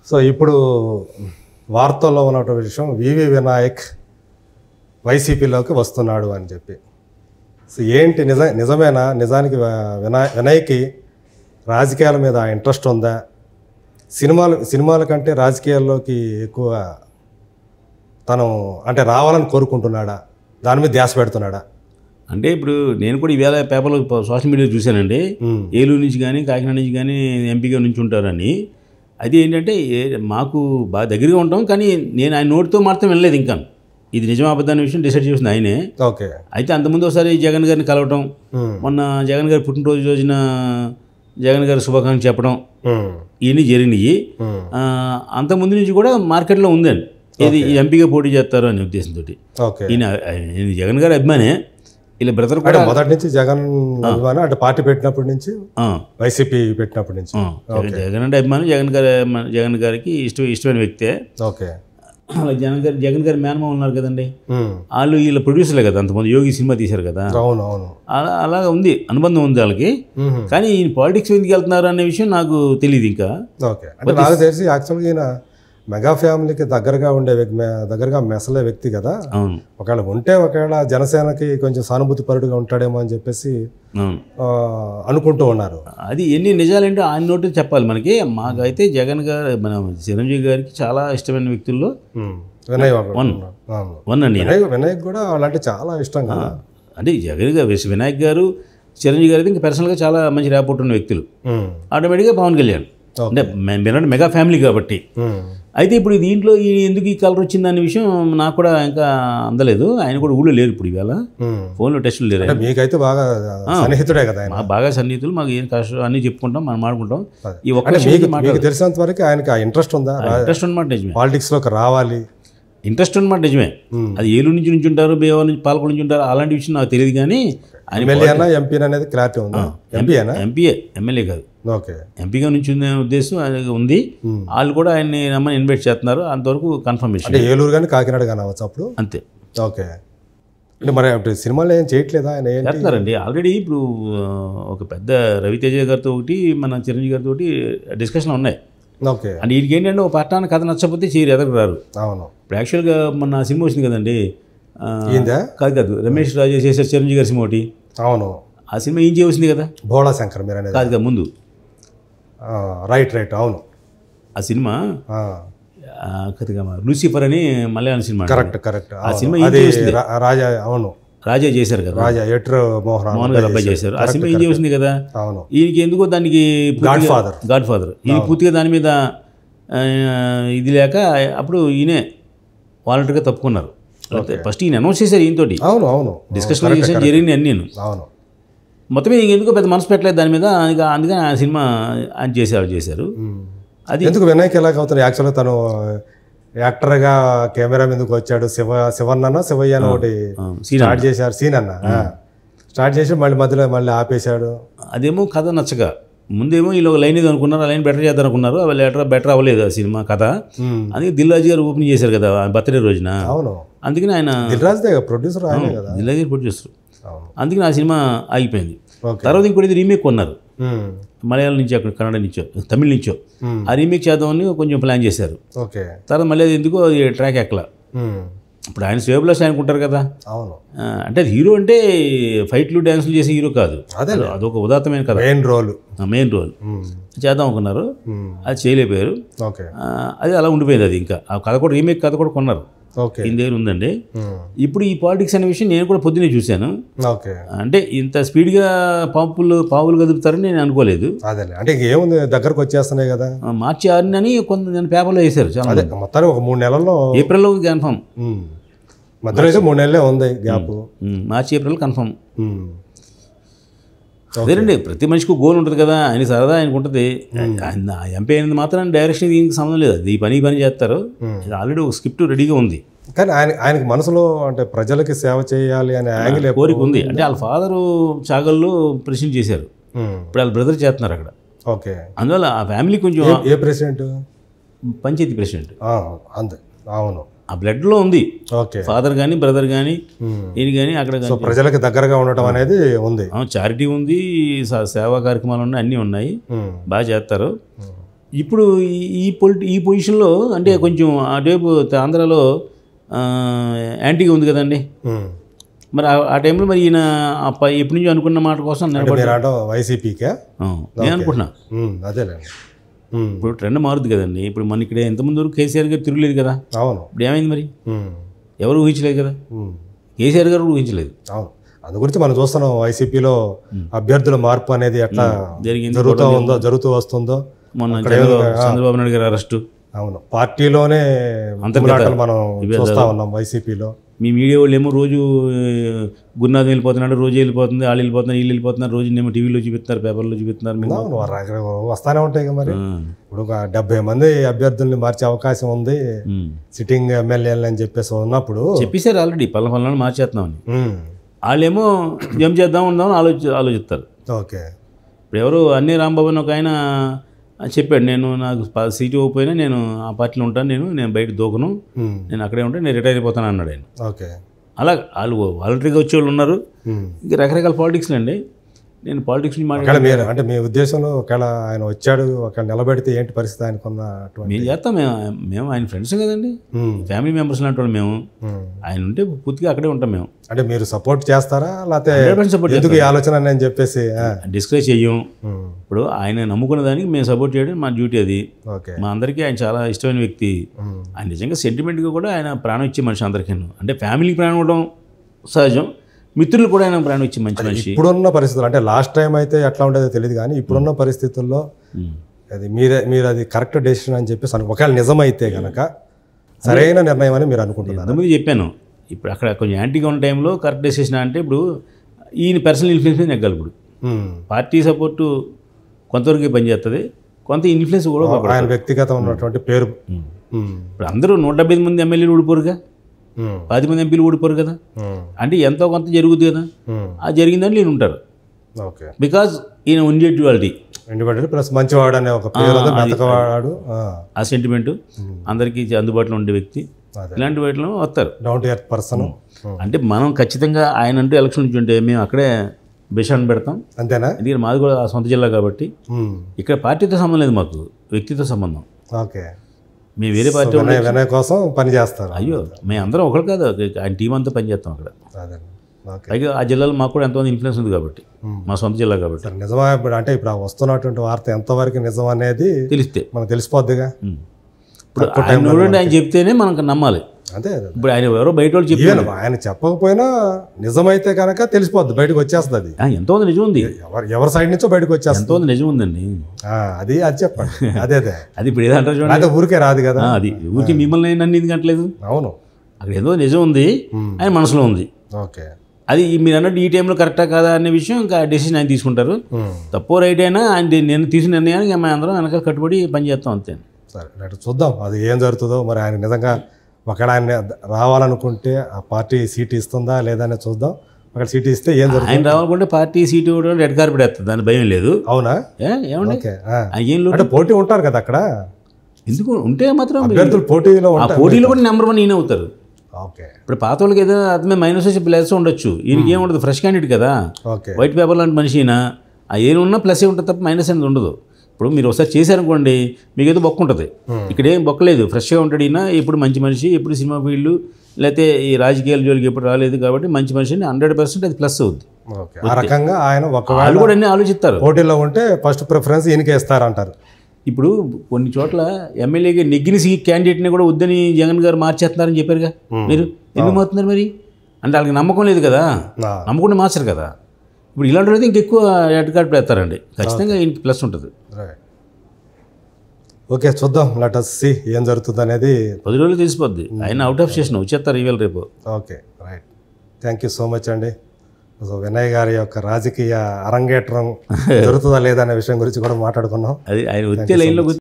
So ఇప్పుడు వార్తల్లో ఉన్నటువంటి విషయం వివి వినాయక్ వైసీపీలోకి వస్తున్నాడు అని చెప్పి. సో ఏంటి నిజమేనా? నిజానికి వినాయక్కి రాజకీయాల మీద ఇంట్రెస్ట్ ఉందా? సినిమాల కంటే రాజకీయాల్లోకి ఎక్కువ తను అంటే రావాలని కోరుకుంటున్నాడా? దాని మీద ధ్యాస పెడుతున్నాడా? అంటే ఇప్పుడు నేను కూడా ఈవేళ పేపర్లో సోషల్ మీడియాలో చూశానండి, ఏలూరు నుంచి కానీ కాకినాడ నుంచి కానీ ఎంపీగా నుంచి ఉంటారని. అది ఏంటంటే మాకు బాగా దగ్గరగా ఉంటాం, కానీ నేను ఆయన నోటితో మాత్రం వినలేదు. ఇంకా ఇది నిజం అబద్ధాన్ని విషయం డిసైడ్ చేసింది ఆయనే. ఓకే. అయితే అంతకుముందు ఒకసారి జగన్ గారిని కలవటం, మొన్న జగన్ గారి పుట్టినరోజు రోజున జగన్ గారి శుభాకాంక్షలు చెప్పడం, ఇవన్నీ జరిగినాయి. అంతకుముందు నుంచి కూడా మార్కెట్లో ఉందండి, ఇది ఎంపీగా పోటీ చేస్తారు అనే ఉద్దేశంతో. ఈయన జగన్ గారి అభిమానే, ఇలా బ్రదర్ కూడా మొదటి నుంచి జగన్ అభిమానం, అంటే పార్టీ పెట్టినప్పటి నుంచి వైసీపీ పెట్టినప్పటి నుంచి జగన్ అంటే అభిమానం. జగన్ గారికి ఇష్టమైన వ్యక్తే. ఓకే. జగన్ గారి మేనమా ఉన్నారు కదండి, వాళ్ళు వీళ్ళ ప్రొడ్యూసర్లే కదా, అంతమంది యోగి సినిమా తీశారు కదా. అవునవును. అలాగా ఉంది, అనుబంధం ఉంది వాళ్ళకి. కానీ ఈయన పాలిటిక్స్ ఎందుకు వెళ్తున్నారు అనే విషయం నాకు తెలియదు ఇంకా. ఓకే. అంటే నాకు తెలిసి యాక్చువల్గా ఈయన మెగా ఫ్యామిలీకి దగ్గరగా మెసలే వ్యక్తి కదా. ఒకవేళ ఒకవేళ జనసేనకి కొంచెం సానుభూతి పరుడుగా ఉంటాడేమో అని చెప్పేసి అనుకుంటూ ఉన్నారు. అది ఎన్ని నిజాలంటే ఆయన నోటి చెప్పాలి మనకి. మాకైతే జగన్ గారు, మన చిరంజీవి గారికి చాలా ఇష్టమైన వ్యక్తుల్లో వినాయక్ కూడా వాళ్ళంటే చాలా ఇష్టం కదా. అంటే జగన్ గారు, వినాయక్ గారు, చిరంజీవి గారు అయితే ఇంకా పర్సనల్గా చాలా మంచి ర్యాపోర్ట్ ఉన్న వ్యక్తులు. ఆటోమేటిక్గా పవన్ కళ్యాణ్ అంటే మీరంటే మెగా ఫ్యామిలీ కాబట్టి. అయితే ఇప్పుడు దీంట్లో ఎందుకు ఈ కలర్ వచ్చింది అనే విషయం నాకు కూడా ఇంకా అందలేదు. ఆయన కూడా ఊళ్ళో లేరు ఇప్పుడు, ఈవేళ ఫోన్లో టెస్టులు లేరు. మీకైతే బాగా సన్నిహితుడే కదా, బాగా సన్నిహితులు. మాకు ఏం కష్టం అన్నీ చెప్పుకుంటాం, మనం మాట్లాడుకుంటాం. ఈ ఒక్క తెలిసినంత వరకు ఆయనకి ఇంట్రెస్ట్ ఉందా? ఇంట్రెస్ట్ అనమాట నిజమే, పాలిటిక్స్లోకి రావాలి ఇంట్రెస్ట్ అనమాట నిజమే. అది ఏలూరు నుంచి ఉంటారు, బేవర్ నుంచి, పాలకొండ నుంచి ఉంటారు, అలాంటి విషయం నాకు తెలియదు. కానీ ఎంపీ అనేది క్లారిటీ ఉందా? ఎంపీఏ, ఎమ్మెల్యే కాదు. ఓకే. ఎంపీగా నుంచి ఉద్దేశం ఉంది. వాళ్ళు కూడా ఆయన్ని రమ్మని ఇన్వైట్ చేస్తున్నారు, అంతవరకు కన్ఫర్మేషన్. ఏలూరు కానీ కాకినాడ కానీ అవ్వచ్చు అప్పుడు. అంతే. ఓకే. అంటే మరి సినిమాలు ఏం చేయట్లేదా ఆయన? చేస్తున్నారండి ఆల్రెడీ. ఇప్పుడు ఒక పెద్ద రవితేజ గారితో ఒకటి, మన చిరంజీవి గారితో డిస్కషన్లు ఉన్నాయి. ఓకే. అంటే వీటికి ఏంటంటే ఒక పట్టాన్ని కథ నచ్చకపోతే ఎదరికి రారు. అవును. ఇప్పుడు యాక్చువల్గా మొన్న సినిమా వచ్చింది కదండి, కాదు రమేష్ రాజు చేశారు చిరంజీవి గారి సినిమా ఒకటి. అవును. ఆ సినిమా ఏం చేయవలసింది కదా, భోళా శంకర్ మీరు అనేది. కాదు కదా ముందు. రైట్. అవును. ఆ సినిమా లూసిఫర్ అని మలయాళం సినిమా. కరెక్ట్. ఆ సినిమా ఏం చేయవలసింది? రాజా. అవును, రాజా చేశారు కదా, రాజా ఎట్రో మోహన్ గారు అబ్బాయి చేశారు. ఆ సినిమా ఏం చేయవలసింది కదా. అవును. ఈయనకి ఎందుకో దానికి గాడ్ ఫాదర్ ఈయన పూర్తిగా దాని మీద ఇది లేక అప్పుడు ఈయనే వాలంటీర్గా తప్పుకున్నారు. ఫస్ట్ ఈయన అనౌన్స్ చేశారు ఈయనతోటి. అవును. డిస్కషన్ జరిగింది అన్ని. అవును. మొత్తం ఎందుకో పెద్ద మనసు పెట్టలేదు దాని మీద. అందుకని ఆ సినిమా ఆయన చేశారు. అది ఎందుకు వినాయక్ ఎలాగ అవుతారు? యాక్చువల్గా తను యాక్టర్గా కెమెరా మీదకి వచ్చాడు. శివయ్యనో ఒకటి స్టార్ట్ చేశారు, సీన్ స్టార్ట్ చేసి మళ్ళీ మళ్ళీ ఆపేశాడు. అదేమో కథ నచ్చగా ముందేమో వీళ్ళు ఒక లైన్ ఇది అనుకున్నారు, ఆ లైన్ బెటర్ చేద్దాం అనుకున్నారు. బెటర్ అవ్వలేదు ఆ సినిమా కథ. అందుకే దిల్రాజు గారు ఓపెనింగ్ చేశారు కదా బర్త్డే రోజున. అవును. అందుకని ఆయన ప్రొడ్యూసర్, దిల్రాజు గారు ప్రొడ్యూసర్. అందుకని ఆ సినిమా ఆగిపోయింది. తర్వాత ఇంకోటి రీమేక్ కొన్నారు, మలయాళం నుంచి, అక్కడ కన్నడ నుంచో, తమిళ నుంచో. ఆ రీమేక్ చేద్దామని కొంచెం ప్లాన్ చేశారు. తర్వాత మళ్ళీ అది ఎందుకో అది ట్రాక్ ఎక్కలా. ఇప్పుడు ఆయన శ్రేయభిలాష్ అనుకుంటారు కదా. అవును. అంటే అది హీరో అంటే ఫైట్లు డ్యాన్సులు చేసే హీరో కాదు, అదొక ఉదాత్తమైన కదా, మెయిన్ రోల్ చేద్దాం అనుకున్నారు. అది చేయలేకపోయారు. అది అలా ఉండిపోయింది. అది ఇంకా ఆ కథ కూడా రీమేక్ కథ కూడా కొన్నారు. ఈయన దగ్గర ఉందండి. ఇప్పుడు ఈ పాలిటిక్స్ అనే విషయం నేను కూడా పొద్దునే చూశాను. అంటే ఇంత స్పీడ్గా పావులు కదుపుతారని నేను అనుకోలేదు. అంటే ఏముంది, దగ్గరకు వచ్చేస్తున్నాయి కదా. మార్చి 6 అని కొంత పేపర్లో వేశారు. చాలా మొత్తానికి ఒక 3 నెలల్లో, ఏప్రిల్లో కన్ఫర్మ్. మధ్యలో అయితే 3 నెలలే ఉంది గ్యాప్. మార్చి ఏప్రిల్ కన్ఫర్మ్. అదేనండి, ప్రతి మనిషికి గోల్ ఉంటుంది కదా. ఆయన సరదా ఆయనకు ఉంటుంది. ఎంపీ అయినందు మాత్రం డైరెక్షన్ దీనికి సంబంధం లేదు. అది పని చేస్తారు. ఆల్రెడీ ఒక స్క్రిప్ట్ రెడీగా ఉంది. కానీ ఆయనకి మనసులో అంటే ప్రజలకి సేవ చేయాలి అనే యాంగిల్ కోరిక ఉంది. అంటే వాళ్ళ ఫాదరు చాగల్లో ప్రెసిడెంట్ చేశారు, ఇప్పుడు వాళ్ళ బ్రదర్ చేస్తున్నారు అక్కడ. ఓకే. అందువల్ల ఆ ఫ్యామిలీ కొంచెం. ఏ ప్రెసిడెంట్? పంచాయతీ ప్రెసిడెంట్. అంతే. అవును. ఆ బ్లడ్లో ఉంది. ఫాదర్ కానీ బ్రదర్ కానీ ఈయన కానీ అక్కడ ప్రజలకు దగ్గరగా ఉండటం అనేది ఉంది. చారిటీ ఉంది, సేవా కార్యక్రమాలు ఉన్నాయి, అన్నీ ఉన్నాయి, బాగా చేస్తారు. ఇప్పుడు ఈ పొజిషన్లో అంటే కొంచెం అటువైపు ఆంధ్రాలో యాంటీగా ఉంది కదండి. మరి ఆ టైంలో మరి ఈయన ఎప్పటి నుంచో అనుకున్న మాట కోసం వైసీపీకే నేను అనుకుంటున్నా. అదేలేండి. ఇప్పుడు ట్రెండ్ మారుద్ది కదండి. ఇప్పుడు మన ఇక్కడ ఎంతమంది వరకు కేసీఆర్ గారు తిరగలేదు కదా. అవును. ఇప్పుడు ఏమైంది మరి? ఎవరు ఊహించలేదు కదా, కేసీఆర్ గారు ఊహించలేదు. అవును, అందు గురించి మనం చూస్తున్నాం వైసీపీలో అభ్యర్థుల మార్పు అనేది ఎట్లా జరుగుతూ వస్తుందో. మొన్న చంద్రబాబు నాయుడు గారు అరెస్టు. అవును, పార్టీలోనే అంతర్గతాలు మనం చూస్తా ఉన్నాం వైసీపీలో. మీ మీడియా వాళ్ళు ఏమో రోజు గురునాథం వెళ్ళిపోతున్నాడు, రోజు వెళ్ళిపోతుంది, వాళ్ళు వెళ్ళిపోతున్నారు, వీళ్ళు వెళ్ళిపోతున్నారు, రోజు ఏమో టీవీలో చూపిస్తున్నారు, పేపర్లో చూపిస్తున్నారు. వస్తానే ఉంటాయి కదా. మరి ఇప్పుడు 70 మంది అభ్యర్థుల్ని మార్చే అవకాశం ఉంది సిట్టింగ్ ఎమ్మెల్యేలు అని చెప్పేసి ఉన్నప్పుడు చెప్పేశారు ఆల్రెడీ పల్లె మార్చేస్తున్నామని. వాళ్ళేమో ఏం చేద్దాం ఉందామని ఆలోచిస్తారు. ఓకే. ఇప్పుడు ఎవరు అన్నీ రాంబాబు అని ఒక ఆయన చెప్పాడు, నేను నాకు సీటు ఇవ్వకపోయినా నేను ఆ పార్టీలో ఉంటాను, నేను బయట దూకను, నేను అక్కడే ఉంటాను, నేను రిటైర్ అయిపోతాను అన్నాడు ఆయన. ఓకే. అలా వాళ్ళు వాలంటరీగా వచ్చేవాళ్ళు ఉన్నారు. ఇంకా రకరకాల పాలిటిక్స్లు అండి. నేను పాలిటిక్స్ మాట్లాడాను. అంటే మీ ఉద్దేశంలో ఒకవేళ ఆయన వచ్చాడు, ఒకవేళ నిలబెడితే ఏంటి పరిస్థితి ఆయనకున్న? మేము చేస్తాం, మేము ఆయన ఫ్రెండ్స్ కదండి, ఫ్యామిలీ మెంబర్స్ లాంటి వాళ్ళు మేము. ఆయన ఉంటే పూర్తిగా అక్కడే ఉంటాం మేము. అంటే మీరు సపోర్ట్ చేస్తారా లేకపోతే ఎందుకు ఈ ఆలోచన అని చెప్పేసి డిస్కస్ చెయ్యం. ఇప్పుడు ఆయన నమ్ముకున్న దానికి మేము సపోర్ట్ చేయడం మా డ్యూటీ అది. మా అందరికీ ఆయన చాలా ఇష్టమైన వ్యక్తి. ఆయన నిజంగా సెంటిమెంట్గా కూడా ఆయన ప్రాణం ఇచ్చే మనిషి అందరికీ. అంటే ఫ్యామిలీకి ప్రాణం ఇవ్వడం సహజం, మిత్రులు కూడా ఆయన ప్రాణం ఇచ్చే మంచి మనిషి. ఇప్పుడున్న పరిస్థితులు అంటే లాస్ట్ టైం అయితే ఎట్లా ఉండేదో తెలియదు కానీ ఇప్పుడున్న పరిస్థితుల్లో అది మీరు అది కరెక్ట్ డెసిషన్ అని చెప్పేసి ఒకవేళ నిజమైతే కనుక సరైన నిర్ణయం అని మీరు అనుకుంటున్నారు? అంతకుముందు చెప్పాను. ఇప్పుడు అక్కడ కొంచెం యాంటీగా ఉన్న టైంలో కరెక్ట్ డెసిషన్ అంటే ఇప్పుడు ఈయన పర్సనల్ ఇన్ఫ్లుయెన్స్ మీద నెగ్గాలి. ఇప్పుడు పార్టీ సపోర్టు కొంతవరకు పనిచేస్తుంది, కొంత ఇన్ఫ్లుయెన్స్ కూడా ఆయన వ్యక్తిగతం ఉన్నటువంటి పేరు. ఇప్పుడు అందరూ 170 మంది ఎమ్మెల్యేలు ఊడిపోరుగా, 10 మంది ఎంపీలు ఊడిపోరు కదా. అంటే ఎంతో కొంత జరుగుతుంది కదా, ఆ జరిగిందని నేను ఉంటారు. బికాజ్ ఈయన ఇండివిజువాలిటీ ప్లస్ మంచివాడు అనే ఒక పేరు, ఆ సెంటిమెంట్ అందరికీ అందుబాటులో ఉండే వ్యక్తి. ఇలాంటి వాటిలో వస్తారు డౌన్ టు ఎర్త్ పర్సన్. అంటే మనం ఖచ్చితంగా ఆయన అంటూ ఎలక్షన్ నుంచి ఉంటే మేము అక్కడే బెషాన్ని పెడతాం. అంతేనా? ఎందుకంటే మాది కూడా సొంత జిల్లా కాబట్టి ఇక్కడ పార్టీతో సంబంధం లేదు, మాకు వ్యక్తితో సంబంధం. ఓకే. మేము వేరే పార్టీ వినయ్ కోసం పని చేస్తారు. అయ్యో, మేము అందరం ఒకరు కాదు, ఆయన టీం అంతా పనిచేస్తాం అక్కడ. పైగా ఆ జిల్లాలో మాకు కూడా ఎంతమంది ఇన్ఫ్లుయెన్స్ ఉంది కాబట్టి, మా సొంత జిల్లా కాబట్టి. నిజమా? ఇప్పుడు అంటే ఇప్పుడు వస్తున్నటువంటి వార్త ఎంతవరకు నిజం అనేది తెలిస్తే మనకు తెలిసిపోద్దిగా. ఇప్పుడు ఆయన చెప్తేనే మనకు నమ్మాలి. అదే. ఇప్పుడు ఆయన ఎవరో బయట వాళ్ళు చెప్పారు, ఆయన చెప్పకపోయినా నిజమైతే కనుక తెలిసిపోద్ది, బయటకు వచ్చేస్తుంది. అది ఎంతోమంది నిజం ఉంది, ఎవరి సైడ్ నుంచో బయటకు వచ్చేస్తుంది. ఎంతోమంది నిజం ఉందండి. అది చెప్పండి. అదే అది ఇప్పుడు ఏదంటారు చూడండి, ఊరికే రాదు కదా. అది ఊరికి మిమ్మల్ని నన్ను ఎందుకు అంటలేదు. అవును, అక్కడ ఏదో నిజం ఉంది, ఆయన మనసులో ఉంది. ఓకే. అది మీరు అన్నట్టు ఈ టైంలో కరెక్టా కాదా అనే విషయం ఇంకా డెసిషన్ ఆయన తీసుకుంటారు. తప్పో రైట్ అయినా ఆయన నేను తీసుకున్న నిర్ణయానికి మేము అందరం వెనకాల కట్టుబడి పనిచేస్తాం అంతే. సరే, చూద్దాం అది ఏం జరుగుతుందో. మరి ఆయన నిజంగా ఒకవేళ ఆయన రావాలనుకుంటే ఆ పార్టీ సీట్ ఇస్తుందా లేదా అని చూద్దాం. ఒకవేళ సీట్ ఇస్తే ఏం జరుగుతుంది? ఆయన రావాలనుకుంటే పార్టీ సీట్ ఇవ్వడం రెడ్ కార్పెట్ వేస్తుంది, దాని భయం లేదు. అవునా? ఏమండి, అంటే పోటీ ఉంటారు కదా అక్కడ. ఎందుకు ఉంటే మాత్రం అభ్యర్థులు పోటీలో కూడా నెంబర్ 1 ఈయన అవుతారు. ఇప్పుడు పాత వాళ్ళకి ఏదో అతమే మైనస్ వచ్చి ప్లస్ ఉండొచ్చు, ఈయనకి ఏముండదు, ఫ్రెష్ క్యాండిడేట్ కదా, వైట్ పేపర్ లాంటి మనిషి అయినా ఏమున్నా ప్లస్ ఉంటుంది తప్ప మైనస్ అనేది ఉండదు. ఇప్పుడు మీరు ఒకసారి చేశారనుకోండి మీకు ఏదో బొక్క ఉంటుంది, ఇక్కడ ఏం బొక్కలేదు, ఫ్రెష్గా ఉంటాడు ఈయన, ఎప్పుడు మంచి మనిషి, ఎప్పుడు సినిమా ఫీల్డ్ లేకపోతే ఈ రాజకీయాల జోలికి ఎప్పుడు రాలేదు కాబట్టి మంచి మనిషిని 100% అది ప్లస్ అవుద్ది. ఆ రకంగా ఆయన వాళ్ళు కూడా అన్నీ ఆలోచిస్తారు. పోటీలో ఉంటే ఫస్ట్ ప్రిఫరెన్స్ ఈయనకే ఇస్తారంటారు. ఇప్పుడు కొన్ని చోట్ల ఎమ్మెల్యేగా నెగ్గిన క్యాండిడేట్ని కూడా వద్దని జగన్ గారు మార్చేస్తున్నారని చెప్పారుగా, మీరు ఎందుకు మారుతున్నారు మరి? అంటే వాళ్ళకి నమ్మకం లేదు కదా, నమ్మకుండా మార్చారు కదా. ఇప్పుడు ఇలాంటి అయితే ఇంకెక్కువ రెడ్ కార్డ్ పెడతారండి, ఖచ్చితంగా ఈయనకి ప్లస్ ఉంటుంది. ఓకే, చూద్దాం, లెట్ us see ఏం జరుగుతుంది అనేది 10 రోజులు తెలిసిపోద్ది. ఆయన అవుట్ ఆఫ్ స్టేషన్ వచ్చేస్తారు ఈవేళ రేపు. Okay, right. Thank you so much అండి. సో వినయ్ గారి యొక్క రాజకీయ అరంగేట్రం జరుగుతుందా లేదా అనే విషయం గురించి కూడా మాట్లాడుకున్నాం. అది ఆయన వచ్చే లైన్లో